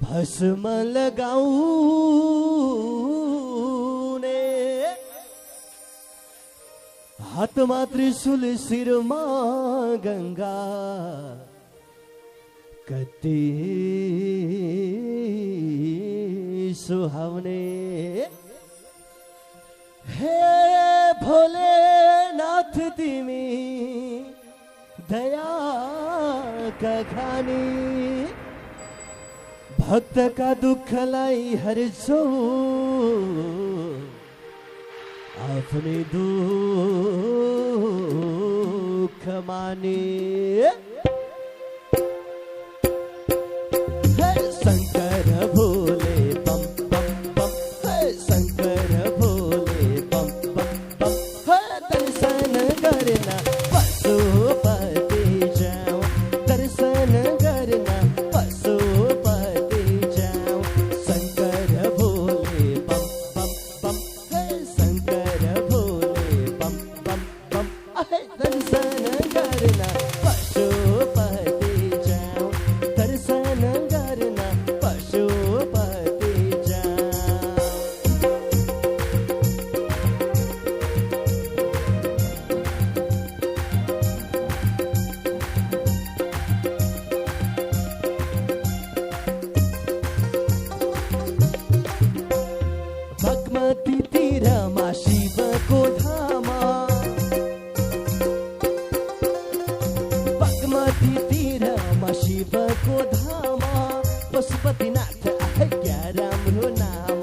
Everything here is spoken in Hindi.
भस्म लगाउने हातमा त्रिशूल शिरमा गंगा कति सुहाउने हे भोलेनाथ तिमी दया का खानी भक्त का दुःखलाई हर्छौ आफ्नै दुःख माने हे शंकर भोले बम बम बम हे शंकर भोले बम बम बम हे दर्शन करना पशुपति जाऊं दर्शन करना पशुपति जाऊं शंकर भोले बम बम बम हे शंकर भोले बम बम बम हे दर्शन करना पशुपति जाऊं दर्शन करना पशुपति जाऊं बागमती तीरमा शिवको धामा बागमती तीरमा शिवको धामा पशुपतिनाथ आज्ञा राम्रो नाम